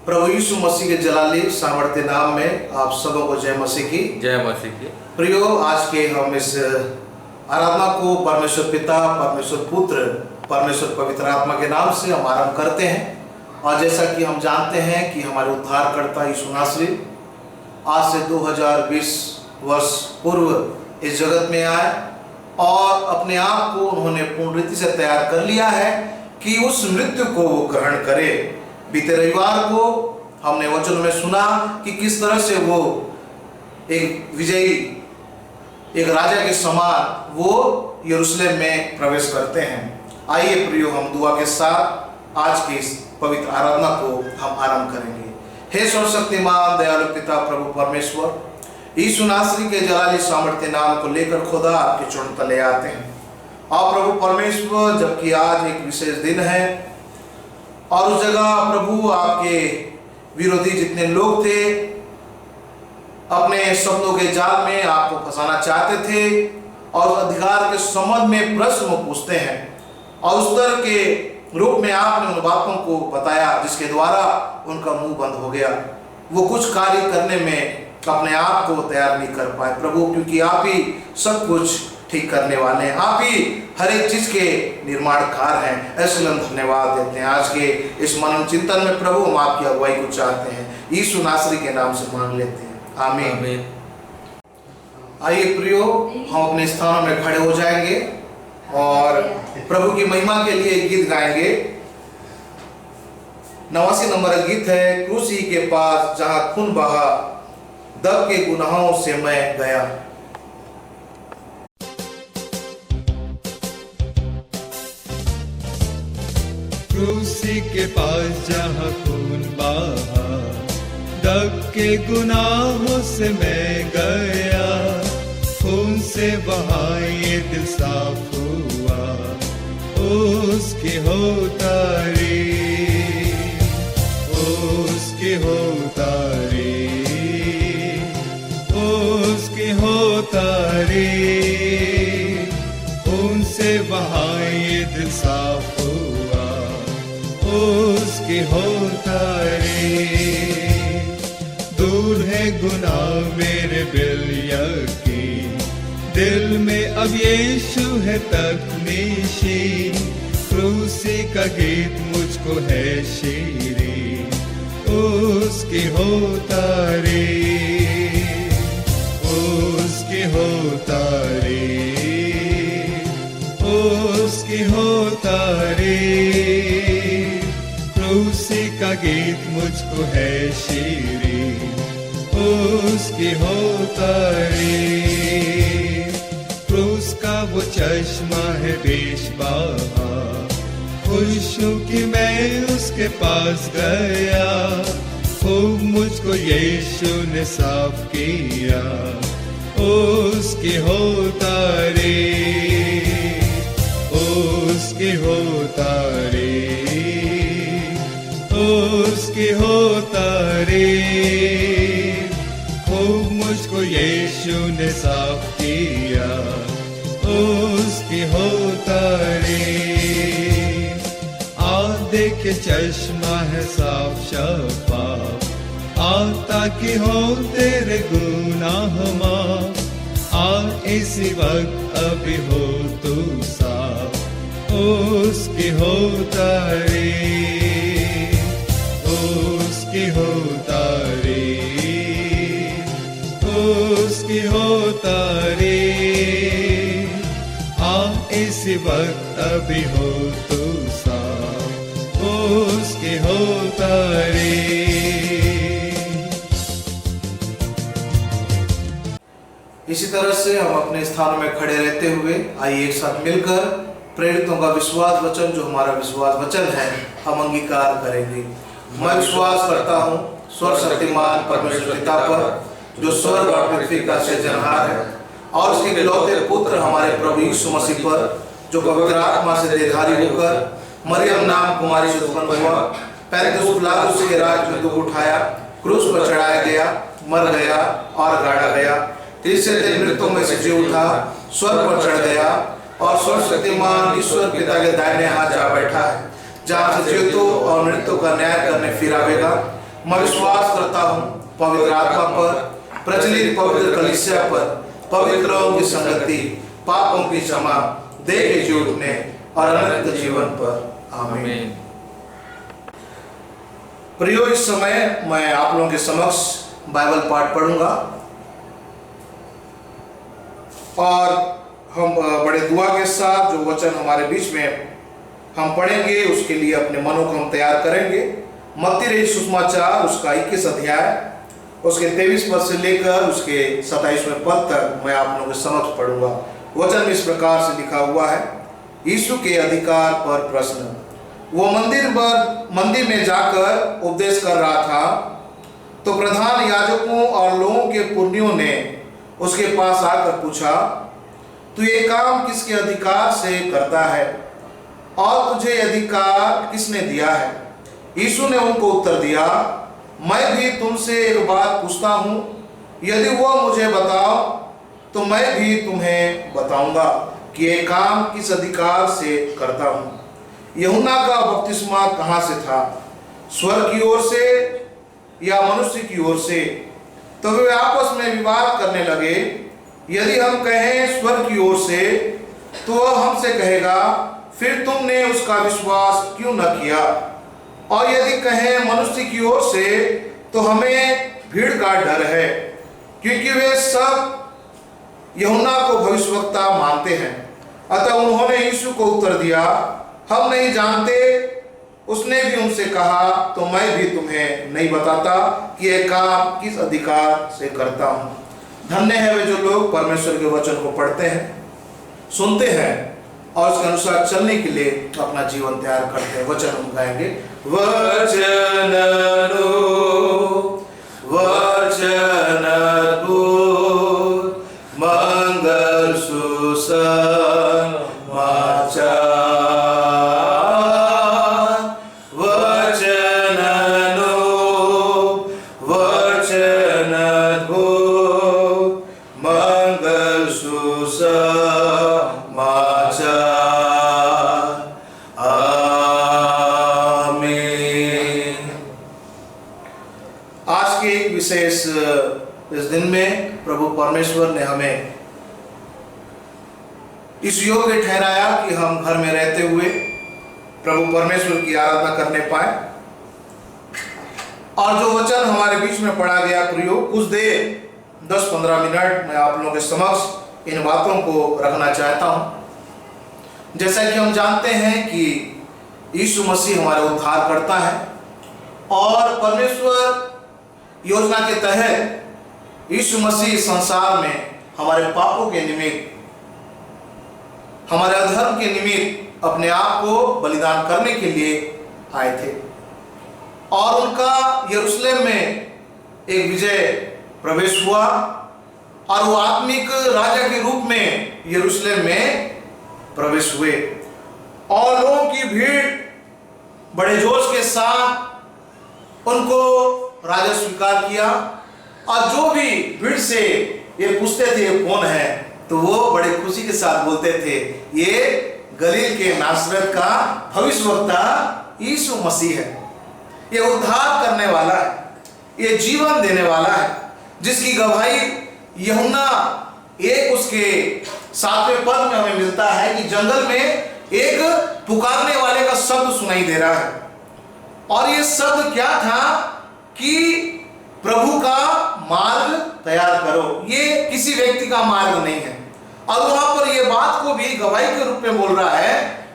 प्रभु यीशु मसीह के जलाली सामर्थ्य नाम में आप सबों को जय मसीह की। जय मसीह की। प्रियो, आज के हम इस आराधना को परमेश्वर पिता, परमेश्वर पुत्र, परमेश्वर पवित्र आत्मा के नाम से हम आरंभ करते हैं। और जैसा कि हम जानते हैं कि हमारे उद्धारकर्ता यीशु नासरी आज से 2020 वर्ष पूर्व इस जगत में आए और अपने आप को उन्होंने पूर्ण रीति से तैयार कर लिया है कि उस मृत्यु को वो ग्रहण करे। बीते रविवार को हमने वचन में सुना कि किस तरह से वो एक विजयी, एक राजा के समान वो यरूशलेम में प्रवेश करते हैं। आइए प्रियो, हम दुआ के साथ आज की इस पवित्र आराधना को हम आरंभ करेंगे। हे सर्वशक्तिमान दयालु पिता प्रभु परमेश्वर, यीशु नासरी के जलाली सामर्थ्य नाम को लेकर खुदा आपके चरण तले आते हैं। और प्रभु परमेश्वर, जबकि आज एक विशेष दिन है और उस जगह प्रभु आपके विरोधी जितने लोग थे अपने शब्दों के जाल में आपको फंसाना चाहते थे और अधिकार के संबंध में प्रश्न पूछते हैं, और उस तरह के रूप में आपने उन बातों को बताया जिसके द्वारा उनका मुंह बंद हो गया। वो कुछ कार्य करने में अपने आप को तैयार नहीं कर पाए प्रभु, क्योंकि आप ही सब कुछ ठीक करने वाले हैं, आप ही हर एक चीज के निर्माणकार हैं। ऐसे हम धन्यवाद देते हैं। आज के इस मनन चिंतन में प्रभु हम आपकी अगुवाई को चाहते हैं, यीशु नासरी के नाम से मांग लेते हैं, आमीन। आइए प्रियो, हम अपने स्थानों में खड़े हो जाएंगे और प्रभु की महिमा के लिए गीत गाएंगे। 89 नंबर गीत है, क्रूसी के पास जहां खून बहा, दब के गुनाहों से मैं गया। क्रूसी के पास जहाँ खून बहा, दब के गुनाहों से मैं गया। खून से बहा ये दिल साफ हुआ, उसकी हो तारीफ, उसकी हो तारीफ, उसकी हो तारीफ। खून से बहा ये दिल साफ हुआ, उसकी हो तारीफ। दूर है गुनाह मेरे बिल यकीन, दिल में अब यीशु है तकनीशी। क्रूसी का गीत मुझको है शीरी, उसकी हो तारीफ, उसकी हो तारीफ, उसकी हो तारीफ। क्रूसी का गीत मुझको है शीरी, उसकी हो तारीफ। क्रूस का वो चश्मा है बेशबहा, खुश हूँ कि मैं उसके पास गया। खूब मुझको यीशु ने साफ किया, उसकी हो तारीफ, उसकी हो तारीफ, उसकी हो तारीफ। खूब मुझको यीशु ने साफ किया, उसकी हो तारीफ। आ देखे चश्मा है साफ शफाफ, आ ताकि हो तेरे गुनाह माफ। आ इसी वक्त अभी हो तू साफ, उसकी हो तारीफ, उसकी हो तारीफ, उसकी हो तारीफ। आ इसी वक्त अभी हो तू साफ, उसकी हो तारीफ। इसी तरह से हम अपने स्थानों में खड़े रहते हुए आइए एक साथ मिलकर प्रेरितों का विश्वास वचन, जो हमारा विश्वास वचन है, हम अंगीकार करेंगे। मैं विश्वास करता हूँ सर्वशक्तिमान परमेश्वर पिता पर, जो स्वर्ग और पृथ्वी का सृजनहार है, और उसके इकलौते पुत्र हमारे प्रभु यीशु मसीह पर, जो पवित्र आत्मा से देहधारी होकर मरियम नाम कुमारी से उत्पन्न हुआ, पैंतीस पिलातुस के राज में दुख उठाया, क्रूस पर चढ़ाया गया, मर गया और गाड़ा गया, तीसरे दिन मृतों में से जी उठा, स्वर्ग पर चढ़ गया और सर्वशक्तिमान ईश्वर पिता के दाहिने हाथ जा बैठा है, जहाँ से जीवितों और मृतों का न्याय करने फिर आवेगा। मैं विश्वास करता हूँ पवित्र आत्मा पर, प्रचलित पवित्र कलीसिया पर, पवित्रों की संगति, पापों की क्षमा, देह के जी उठने और अनंत जीवन पर। आमीन। प्रियो, इस समय मैं आप लोगों के समक्ष बाइबल पाठ पढ़ूंगा और हम बड़े दुआ के साथ जो वचन हमारे बीच में हम पढ़ेंगे उसके लिए अपने मनों को हम तैयार करेंगे। मत्ती रचित सुसमाचार उसका 21 अध्याय उसके 23 पद से लेकर उसके 27वें पद तक मैं आप लोगों के समक्ष पढ़ूंगा। वचन में इस प्रकार से लिखा हुआ है, यीशु के अधिकार पर प्रश्न। वो मंदिर में जाकर उपदेश कर रहा था तो प्रधान याजकों और लोगों के पुरनियों ने उसके पास आकर पूछा, तू ये काम किसके अधिकार से करता है और तुझे अधिकार किसने दिया है? यीशु ने उनको उत्तर दिया, मैं भी तुमसे एक बात पूछता हूँ, यदि वह मुझे बताओ तो मैं भी तुम्हें बताऊंगा कि ये काम किस अधिकार से करता हूँ। यूहन्ना का बपतिस्मा कहाँ से था, स्वर्ग की ओर से या मनुष्य की ओर से? तो वे आपस में विवाद करने लगे। यदि हम कहें स्वर्ग की ओर से तो वह हमसे कहेगा, फिर तुमने उसका विश्वास क्यों न किया? और यदि कहें मनुष्य की ओर से तो हमें भीड़ का डर है, क्योंकि वे सब यूहन्ना को भविष्यवक्ता मानते हैं। अतः उन्होंने यीशु को उत्तर दिया, हम नहीं जानते। उसने भी उनसे कहा, तो मैं भी तुम्हें नहीं बताता कि यह काम किस अधिकार से करता हूँ। धन्य है वे जो लोग परमेश्वर के वचन को पढ़ते हैं, सुनते हैं और उसके अनुसार चलने के लिए अपना जीवन तैयार करते हैं। वचन हम गाएंगे। वचन मंगल सुसमाचार, इस दिन में प्रभु परमेश्वर ने हमें इस योग्य ठहराया कि हम घर में रहते हुए प्रभु परमेश्वर की आराधना करने पाए। और जो वचन हमारे बीच में पढ़ा गया प्रियो, कुछ देर 10-15 मिनट मैं आप लोगों के समक्ष इन बातों को रखना चाहता हूं। जैसा कि हम जानते हैं कि यीशु मसीह हमारे उद्धार करता है और परमेश्वर योजना के तहत यीशु मसीह संसार में हमारे पापों के निमित्त, हमारे अधर्म के निमित्त अपने आप को बलिदान करने के लिए आए थे। और उनका यरूशलेम में एक विजय प्रवेश हुआ और वो आत्मिक राजा के रूप में यरूशलेम में प्रवेश हुए और लोगों की भीड़ बड़े जोश के साथ उनको राजा स्वीकार किया। और जो भी भीड़ से ये पूछते थे ये कौन है, तो वो बड़े खुशी के साथ बोलते थे, ये गलील के नासरत का भविष्यवक्ता यीशु मसीह है। ये उद्धार करने वाला है, ये जीवन देने वाला है, जिसकी गवाही यूहन्ना 1 उसके 7वें पद में हमें मिलता है कि जंगल में एक पुकारने वाले का शब्द सुनाई दे रहा है। और ये शब्द क्या था कि प्रभु का मार्ग तैयार करो। ये किसी व्यक्ति का मार्ग नहीं है। और वहां पर ये बात को भी गवाही के रूप में बोल रहा है,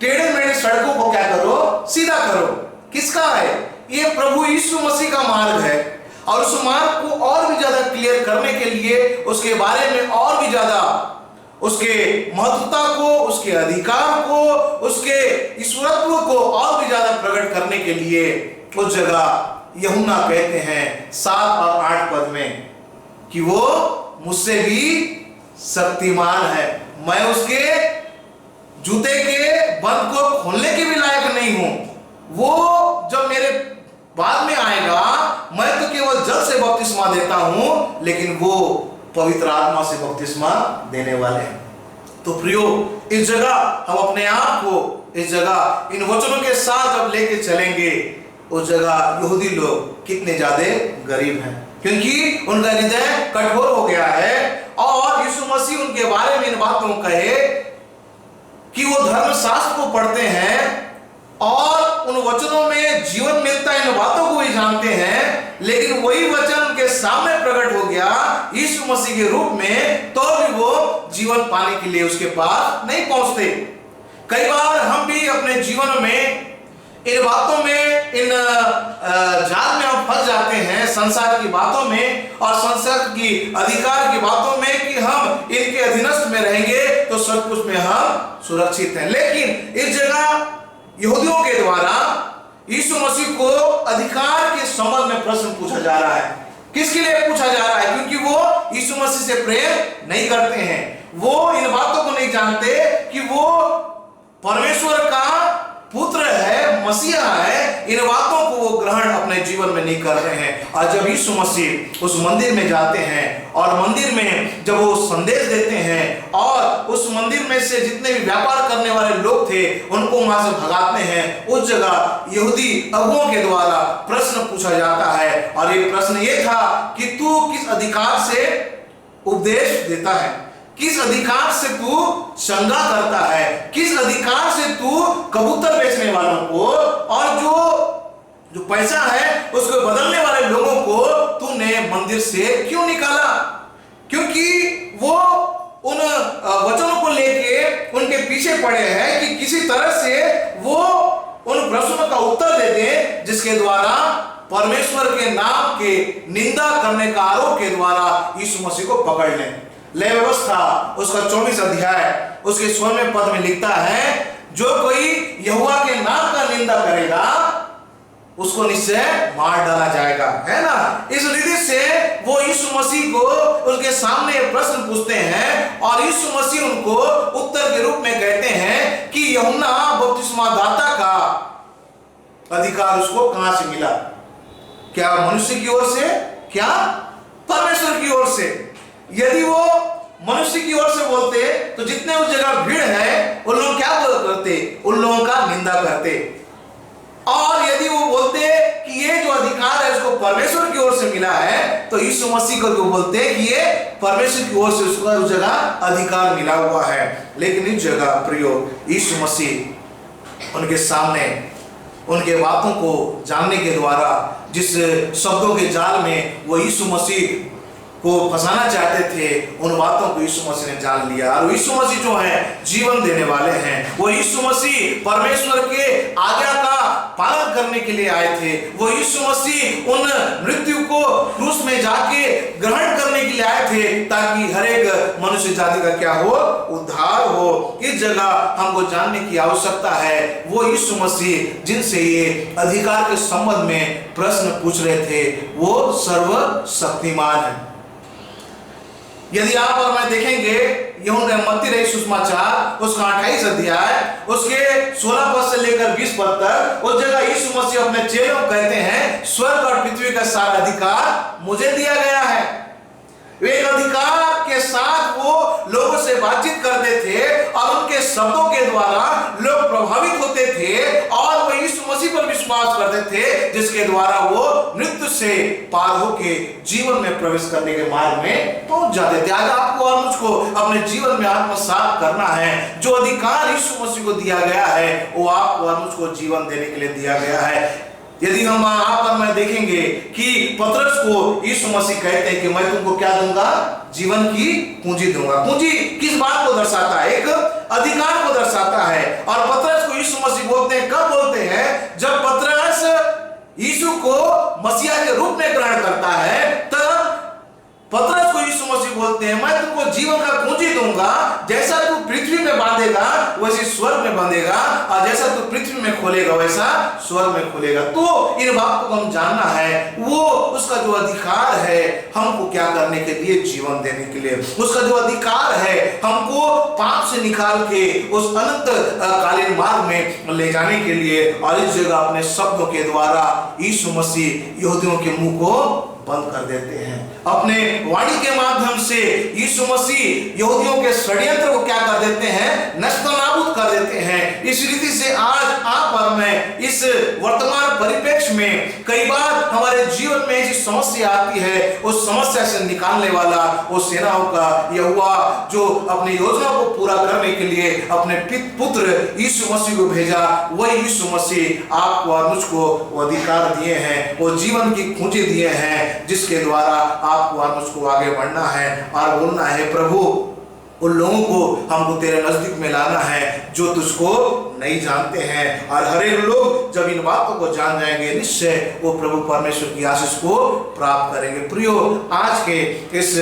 टेढ़े मेढ़े सड़कों को क्या करो, सीधा करो। किसका है? ये प्रभु यीशु मसीह का मार्ग है। और उस मार्ग को और भी ज्यादा क्लियर करने के लिए, उसके बारे में और भी ज्यादा उसके महत्वता को, उसके अधिकार को, उसके ईश्वरत्व को और भी ज्यादा प्रकट करने के लिए उस जगह यूहन्ना कहते हैं 7 और 8 पद में कि वो मुझसे भी शक्तिमान है, मैं उसके जूते के बंद को खोलने के भी लायक नहीं हूं। वो जब मेरे बाद में आएगा, मैं तो केवल जल से बपतिस्मा देता हूं, लेकिन वो पवित्र आत्मा से बपतिस्मा देने वाले हैं। तो प्रियो, इस जगह हम अपने आप को, इस जगह इन वचनों के साथ जब लेके चलेंगे उस जगह यहूदी लोग कितने ज्यादा गरीब हैं, क्योंकि उनका हृदय कठोर हो गया है। और यीशु मसीह उनके बारे में इन बातों को कहे कि वो धर्मशास्त्र को पढ़ते हैं और उन वचनों में जीवन मिलता है, इन बातों को भी जानते हैं, लेकिन वही वचन उनके सामने प्रकट हो गया यीशु मसीह के रूप में, तो भी वो जीवन पाने के लिए उसके पास नहीं पहुंचते। कई बार हम भी अपने जीवन में इन बातों में, इन जाल में हम फंस जाते हैं, संसार की बातों में और संसार की अधिकार की बातों में, कि हम इनके अधीनस्थ में रहेंगे तो सब कुछ में हम सुरक्षित हैं। लेकिन इस जगह यहूदियों के द्वारा यीशु मसीह को अधिकार के संबंध में प्रश्न पूछा जा रहा है। किसके लिए पूछा जा रहा है? क्योंकि वो यीशु मसीह से प्रेम नहीं करते हैं, वो इन बातों को नहीं जानते कि वो परमेश्वर का पुत्र है, मसीहा है। इन बातों को वो ग्रहण अपने जीवन में नहीं कर रहे हैं। और जब यीशु मसीह उस मंदिर में जाते हैं और मंदिर में जब वो संदेश देते हैं और उस मंदिर में से जितने भी व्यापार करने वाले लोग थे उनको वहां से भगाते हैं, उस जगह यहूदी अगुओं के द्वारा प्रश्न पूछा जाता है। और ये प्रश्न ये था कि तू किस अधिकार से उपदेश देता है, किस अधिकार से तू संगा करता है, किस अधिकार से तू कबूतर बेचने वालों को और जो पैसा है उसको बदलने वाले लोगों को तूने मंदिर से क्यों निकाला? क्योंकि वो उन वचनों को लेके उनके पीछे पड़े हैं कि किसी तरह से वो उन प्रश्नों का उत्तर दे दें जिसके द्वारा परमेश्वर के नाम के निंदा करने का आरोप के द्वारा यीशु मसीह को पकड़ लें। ले व्यवस्था उसका 24 अध्याय उसके 16वें पद में लिखता है, जो कोई यहोवा के नाम का निंदा करेगा उसको निश्चय मार डाला जाएगा, है ना। इस रीति से वो यीशु मसीह को उसके सामने प्रश्न पूछते हैं और यीशु मसीह उनको उत्तर के रूप में कहते हैं कि यूहन्ना बपतिस्मा दाता का अधिकार उसको कहां से मिला? क्या मनुष्य की ओर से, क्या परमेश्वर की ओर से? यदि वो मनुष्य की ओर से बोलते तो जितने उस जगह भीड़ है उन लोग क्या करते? उन लोगों का निंदा करते। और यदि वो बोलते कि ये जो अधिकार है उसको परमेश्वर की ओर से मिला है तो यीशु मसीह को बोलते कि ये परमेश्वर की ओर से उसको उस जगह अधिकार मिला हुआ है। लेकिन इस जगह प्रयोग यीशु मसीह उनके सामने उनके बातों को जानने के द्वारा जिस शब्दों के जाल में वो यीशु मसीह को फंसाना चाहते थे उन बातों को यीशु मसीह ने जान लिया। और यीशु मसीह जो है जीवन देने वाले हैं, वो यीशु मसीह परमेश्वर के आज्ञा का पालन करने के लिए आए थे। वो यीशु मसीह उन मृत्यु को क्रूस में जाके ग्रहण करने के लिए आए थे ताकि हर एक मनुष्य जाति का क्या हो? उद्धार हो। इस जगह हमको जानने की आवश्यकता है वो यीशु मसीह जिनसे ये अधिकार के संबंध में प्रश्न पूछ रहे थे वो सर्वशक्तिमान है। यदि आप और मैं देखेंगे यूहन्ना मत्ती रही सुसमाचार उसका 28 अध्याय उसके 16 पद से लेकर 20 पद तक, उस जगह यीशु मसीह अपने चेलों को कहते हैं स्वर्ग और पृथ्वी का सारा अधिकार मुझे दिया गया है। वे अधिकार के साथ वो लोगों से बातचीत करते थे और उनके शब्दों के द्वारा लोग प्रभावित होते थे और वो यीशु मसीह पर विश्वास करते थे जिसके द्वारा वो मृत्यु से पार होके जीवन में प्रवेश करने के मार्ग में पहुंच जाते थे। आज आपको और मुझको अपने जीवन में आत्मसात करना है। जो अधिकार यीशु मसीह को दिया गया है वो आपको और मुझको जीवन देने के लिए दिया गया है। यदि हम आप और मैं देखेंगे कि पतरस को यीशु मसीह कहते हैं कि मैं तुमको क्या दूंगा? जीवन की पूंजी दूंगा। पूंजी किस बात को दर्शाता है? एक अधिकार को दर्शाता है। और पतरस को यीशु मसीह बोलते हैं, कब बोलते हैं? जब पतरस यीशु को मसीहा के रूप में ग्रहण करता है तब पतरस को यीशु मसीह बोलते हैं मैं तुमको जीवन का पूंजी दूंगा, जैसा तू पृथ्वी में बांधेगा वैसे स्वर्ग में बांधेगा और जैसा तू पृथ्वी में खोलेगा वैसा स्वर्ग में खोलेगा। तो इन बातों को हम जानना है, वो उसका जो अधिकार है हमको क्या करने के लिए? जीवन देने के लिए। उसका जो अधिकार है हमको पाप से निकाल के उस अनंत कालीन मार्ग में ले जाने के लिए। और इस जगह अपने शब्दों के द्वारा यीशु मसीह यहूदियों के मुंह को बंद कर देते हैं। अपने वाणी के माध्यम से यीशु मसीह यहूदियों के षड्यंत्र को क्या कर देते हैं, नस्तनाबूद कर देते हैं। इस रीति से आज आप और मैं इस वर्तमान परिप्रेक्ष्य में कई बार हमारे जीवन में ऐसी समस्या आती है, उस समस्या से निकालने वाला वो सेनाओं का यहोवा जो अपनी योजना को पूरा करने के लिए अपने पुत्र यीशु मसीह को भेजा, वही यीशु मसीह आपको और मुझको वो अधिकार दिए हैं, वो जीवन की खूंटी दिए हैं, जिसके द्वारा आपको और मुझको आगे बढ़ना है और बोलना है, प्रभु उन लोगों को हमको तेरे नजदीक में लाना है जो तुझको नहीं जानते हैं। और हर एक लोग जब इन बातों को जान जाएंगे, निश्चय वो प्रभु परमेश्वर की आशीष को प्राप्त करेंगे। प्रियो, आज के इस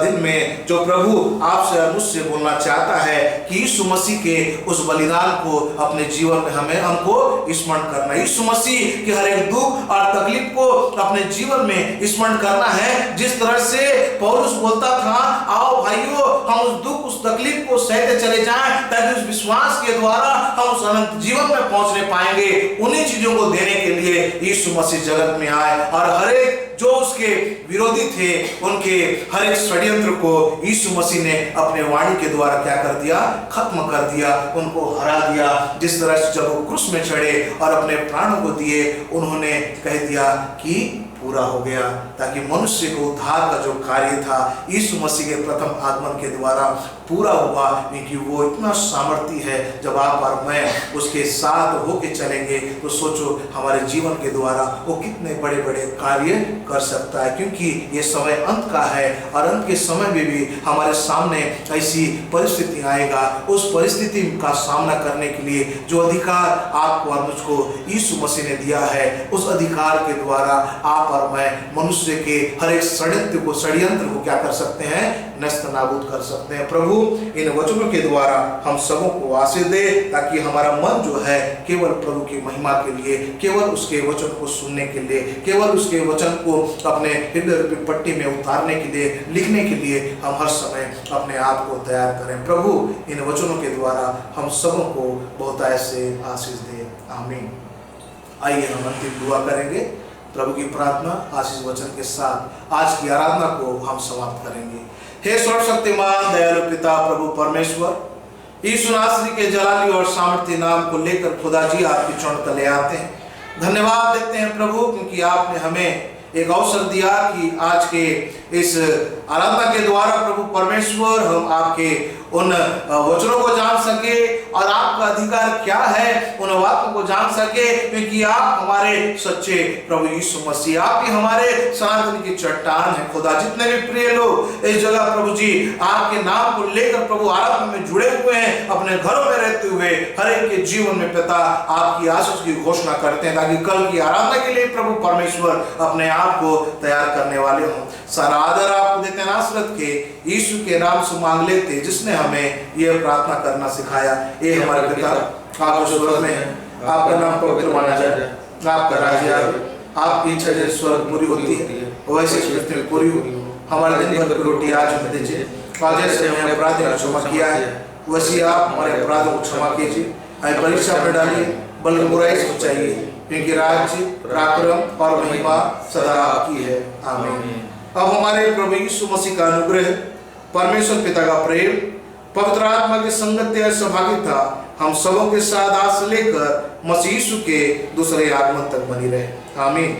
दिन में जो प्रभु आपसे और मुझसे बोलना चाहता है कि यीशु मसीह के उस बलिदान को अपने जीवन में हमको स्मरण करना है। यीशु मसीह के हर एक दुख और तकलीफ को अपने जीवन में स्मरण करना है। जिस तरह से पौलुस बोलता था, आओ भाइयों हम उस दुख उस तकलीफ को सहते चले जाएं, ताकि उस विश्वास के द्वारा हम उस अनंत जीवन में पहुंचने पाएंगे। उन्हीं चीजों को देने के लिए यीशु मसीह जगत में आए और हर एक जो उसके विरोधी थे, उनके हर एक षड्यंत्र को यीशु मसीह ने अपने वाणी के द्वारा क्या कर दिया, खत्म कर दिया, उनको हरा दिया। जिस तरह से जब वो क्रूस में चढ़े और अपने प्राणों को दिए, उन्होंने कह दिया कि पूरा हो गया, ताकि मनुष्य को उद्धार का जो कार्य था यीशु मसीह के प्रथम आगमन के द्वारा पूरा हुआ। क्योंकि वो इतना सामर्थी है, जब आप और मैं उसके साथ होके चलेंगे तो सोचो हमारे जीवन के द्वारा वो कितने बड़े बड़े कार्य कर सकता है। क्योंकि ये समय अंत का है और अंत के समय में भी हमारे सामने ऐसी परिस्थिति आएगा। उस परिस्थिति का सामना करने के लिए जो अधिकार आपको और मुझको यीशु मसीह ने दिया है, उस अधिकार के द्वारा आप और मैं मनुष्य के हर एक षड्यंत्र को क्या कर सकते हैं, नस्तनाबूद कर सकते हैं। प्रभु इन वचनों के द्वारा हम सबों को आशीष दे, ताकि हमारा मन जो है केवल प्रभु की महिमा के लिए, केवल उसके वचन को सुनने के लिए, केवल उसके वचन को अपने हृदय की पट्टी में उतारने के लिए, लिखने के लिए हम हर समय अपने आप को तैयार करें। प्रभु इन वचनों के द्वारा हम सबों को बहुत ऐसे आशीष दे, आमीन। आइए हम अंतिम दुआ करेंगे। प्रभु की प्रार्थना आशीष वचन के साथ आज की आराधना को हम समाप्त करेंगे। हे सर्वशक्तिमान दयालु पिता प्रभु परमेश्वर, यीशु नासरी के जलाली और सामर्थ्य नाम को लेकर खुदा जी आपके चरण तले आते हैं। धन्यवाद देते हैं प्रभु, क्योंकि आपने हमें एक अवसर दिया कि आज के इस आराधना के द्वारा प्रभु परमेश्वर हम आपके उन वचनों को जान सके और आपका अधिकार क्या है उन बातों को जान सके। क्योंकि आप हमारे सच्चे प्रभु यीशु मसीह, आप ही हमारे सनातन की चट्टान है। खुदा, जितने भी प्रिय लोग इस जगह प्रभु जी आपके नाम को लेकर प्रभु आराधना में जुड़े हुए हैं, अपने घरों में रहते हुए हर एक के जीवन में पिता आपकी आशीष की घोषणा करते हैं, ताकि कल की आराधना के लिए प्रभु परमेश्वर अपने आप को तैयार करने वाले हों। सारा आदर आपको देते हैं, नासरत के यीशु के नाम से मांग लेते, जिसने हमें यह प्रार्थना करना सिखाया। ये हमारे पिता आप स्वर्ग में हैं, आपका नाम पवित्र माना जाए, आपका राज्य आए, आपकी इच्छा जैसे स्वर्ग पूरी होती है वैसे पृथ्वी में पूरी हो। हमारे दिन भर की रोटी आज हमें दीजिए, और जैसे हमने अपराध को क्षमा किया है वैसे आप हमारे अपराधों को क्षमा कीजिए। हमें परीक्षा में डालिए, बल्कि बुराई से बचाइए, क्योंकि राज्य, पराक्रम और महिमा सदा आपकी है, आमीन। अब हमारे प्रभु यीशु मसीह का अनुग्रह, परमेश्वर पिता का प्रेम, पवित्र आत्मा की संगत और सहभागिता हम सबों के साथ आज से लेकर मसीह यीशु के दूसरे आगमन तक बनी रहे, आमीन।